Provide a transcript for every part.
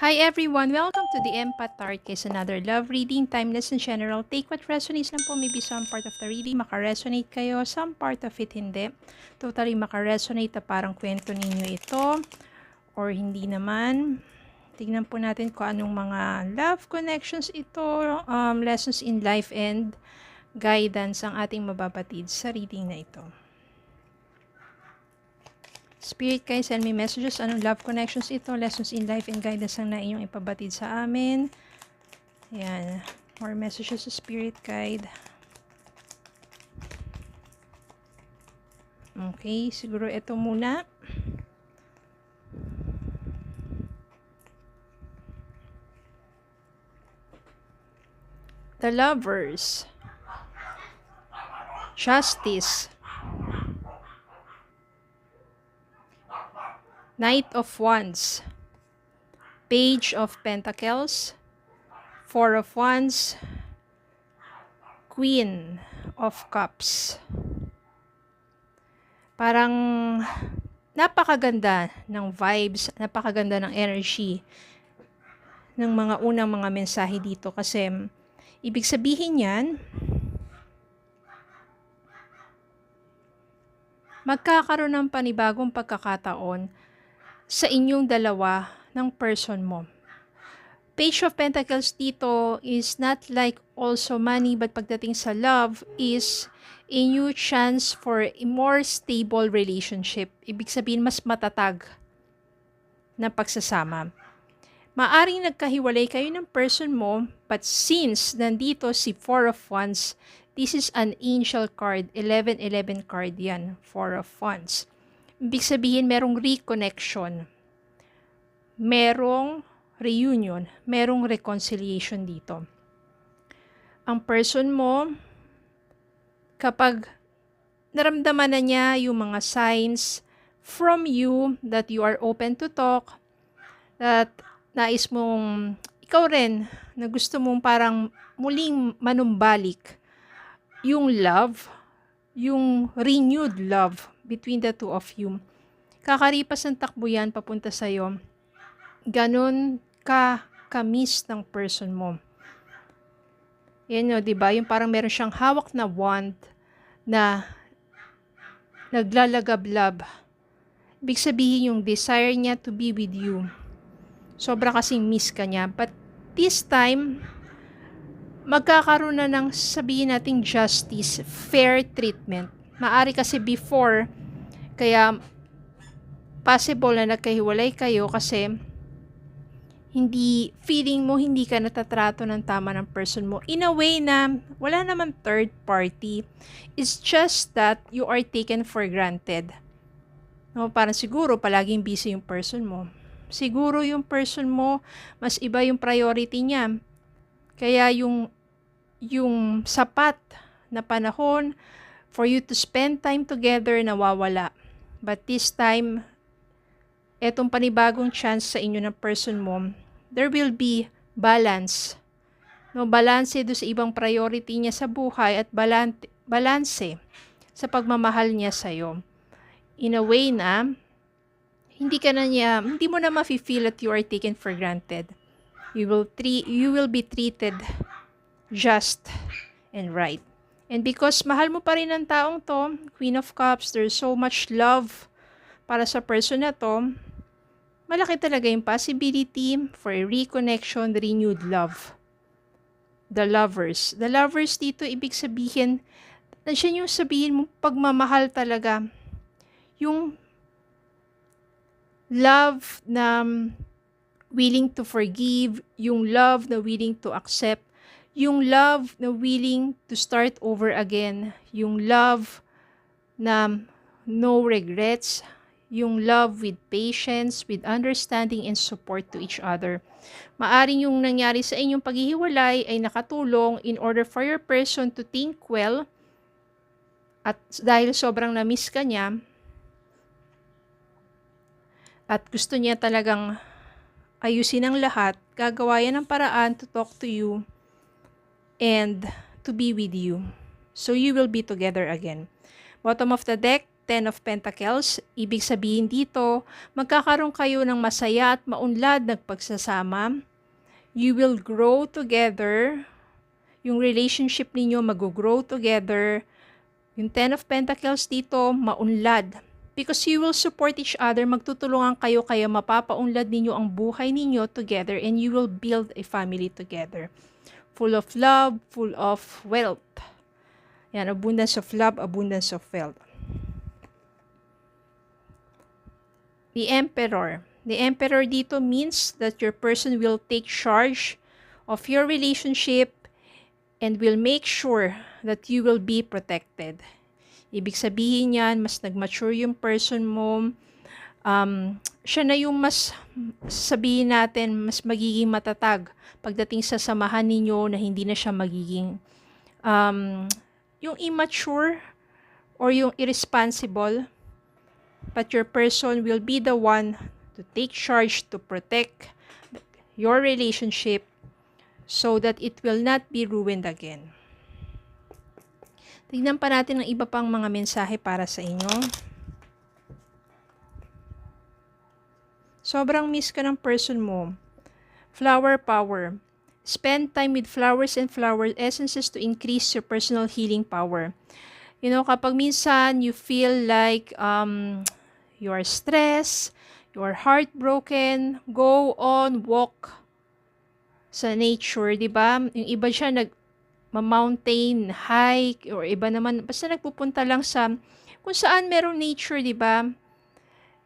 Hi everyone! Welcome to the Empath Tarot Case, another love reading, timeless and general. Take what resonates lang po, maybe some part of the reading makaresonate kayo, some part of it hindi. Totally makaresonate na parang kwento ninyo ito, or hindi naman. Tignan po natin kung anong mga love connections ito, lessons in life and guidance ang ating mababatid sa reading na ito. Spirit, kayo send me messages. Anong love connections ito? Lessons in life and guidance ang na inyong ipabatid sa amin. Ayan. More messages sa Spirit Guide. Okay. Siguro ito muna. The Lovers. Justice. Knight of Wands, Page of Pentacles, Four of Wands, Queen of Cups. Parang napakaganda ng vibes, napakaganda ng energy ng mga unang mga mensahe dito kasi ibig sabihin yan, magkakaroon ng panibagong pagkakataon sa inyong dalawa ng person mo. Page of Pentacles dito is not like also money, but pagdating sa love is a new chance for a more stable relationship. Ibig sabihin, mas matatag na pagsasama. Maaring nagkahiwalay kayo ng person mo, but since nandito si Four of Wands, this is an angel card, 11-11 card yan, Four of Wands. Ibig sabihin, merong reconnection, merong reunion, merong reconciliation dito. Ang person mo, kapag naramdaman na niya yung mga signs from you that you are open to talk, that nais mong, ikaw rin, na gusto mong parang muling manumbalik yung love, yung renewed love between the two of you. Kakaripas ng takbo yan papunta sa'yo. Ganon ka-miss ng person mo. Yan o, diba? Yung parang meron siyang hawak na wand na naglalagablab. Ibig sabihin yung desire niya to be with you. Sobra kasing miss ka niya. But this time, magkakaroon na ng sabihin nating justice, fair treatment. Maari kasi before, kaya possible na nagkahiwalay kayo kasi hindi, feeling mo hindi ka natatrato ng tama ng person mo. In a way na wala naman third party. It's just that you are taken for granted. No, parang siguro palaging busy yung person mo. Siguro yung person mo, mas iba yung priority niya. Kaya yung sapat na panahon for you to spend time together nawawala. But this time, etong panibagong chance sa inyo ng person mo, there will be balance. No, balance do sa ibang priority niya sa buhay at balance sa pagmamahal niya sa iyo. In a way na hindi mo na mafe-feel that you are taken for granted. You will be treated just and right. And because mahal mo pa rin ang taong to, Queen of Cups, there's so much love para sa person na to, malaki talaga yung possibility for a reconnection, renewed love. The Lovers. The Lovers dito, ibig sabihin, nandiyan yung sabihin mo, pagmamahal talaga. Yung love na willing to forgive, yung love na willing to accept, yung love na willing to start over again, yung love na no regrets, yung love with patience, with understanding and support to each other. Maaring yung nangyari sa inyong paghihiwalay ay nakatulong in order for your person to think well, at dahil sobrang na-miss ka niya, at gusto niya talagang ayusin ang lahat, gagawa yan ng paraan to talk to you and to be with you. So you will be together again. Bottom of the deck, Ten of Pentacles. Ibig sabihin dito, magkakaroon kayo ng masaya at maunlad na pagsasama. You will grow together. Yung relationship ninyo mag-grow together. Yung Ten of Pentacles dito, maunlad. Because you will support each other, magtutulungan kayo kaya mapapaunlad ninyo ang buhay ninyo together and you will build a family together. Full of love, full of wealth. Yan, abundance of love, abundance of wealth. The Emperor. The Emperor dito means that your person will take charge of your relationship and will make sure that you will be protected. Ibig sabihin yan, mas nag-mature yung person mo. Siya na yung mas, sabihin natin, mas magiging matatag pagdating sa samahan ninyo na hindi na siya magiging yung immature or yung irresponsible. But your person will be the one to take charge to protect your relationship so that it will not be ruined again. Tignan pa natin ang iba pang mga mensahe para sa inyo. Sobrang miss ka ng person mo. Flower power. Spend time with flowers and flower essences to increase your personal healing power. You know, kapag minsan you feel like you are stressed, you are heartbroken, go on, walk sa nature, di ba? Yung iba siya mountain hike, or iba naman, basta nagpupunta lang sa kung saan merong nature, di ba?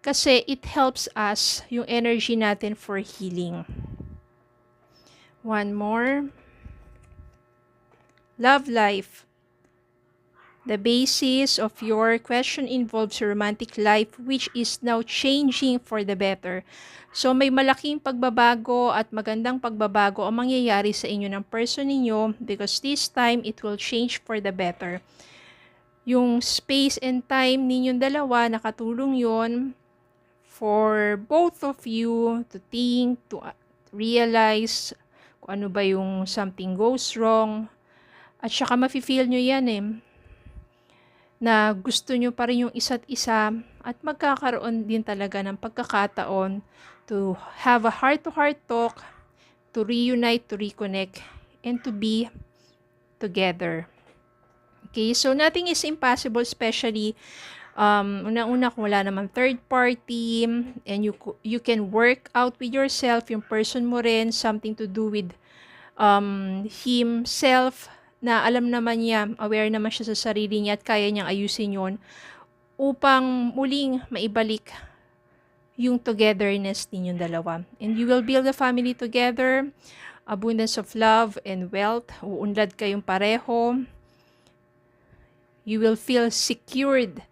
Kasi it helps us, yung energy natin for healing. One more. Love life. The basis of your question involves your romantic life, which is now changing for the better. So, may malaking pagbabago at magandang pagbabago ang mangyayari sa inyo ng person ninyo because this time, it will change for the better. Yung space and time ninyong dalawa, nakatulong yon for both of you to think, to realize kung ano ba yung something goes wrong. At saka mafe-feel nyo yan na gusto nyo pa rin yung isa't isa at magkakaroon din talaga ng pagkakataon to have a heart-to-heart talk, to reunite, to reconnect, and to be together. Okay, so nothing is impossible, especially unang-una kung wala naman third party and you can work out with yourself, yung person mo rin, something to do with himself, na alam naman niya, aware naman siya sa sarili niya at kaya niyang ayusin yon upang muling maibalik yung togetherness ninyong dalawa. And you will build a family together, abundance of love and wealth, uunlad kayong pareho. You will feel secured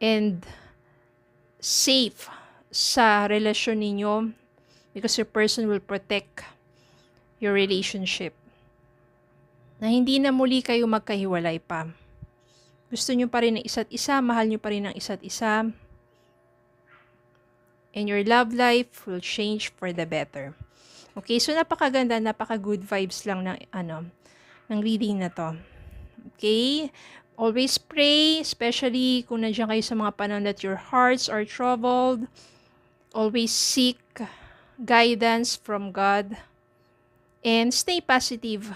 and safe sa relasyon ninyo because your person will protect your relationship. Na hindi na muli kayo magkahiwalay pa. Gusto nyo pa rin ng isa't isa, mahal nyo pa rin ng isa't isa. And your love life will change for the better. Okay, so napakaganda, napaka-good vibes lang ng reading na to. Okay, always pray, especially kung nandiyan kayo sa mga panahon that your hearts are troubled. Always seek guidance from God. And stay positive.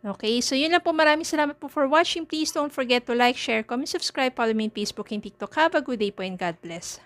Okay, so yun lang po. Maraming salamat po for watching. Please don't forget to like, share, comment, subscribe, follow me on Facebook and TikTok. Have a good day po and God bless.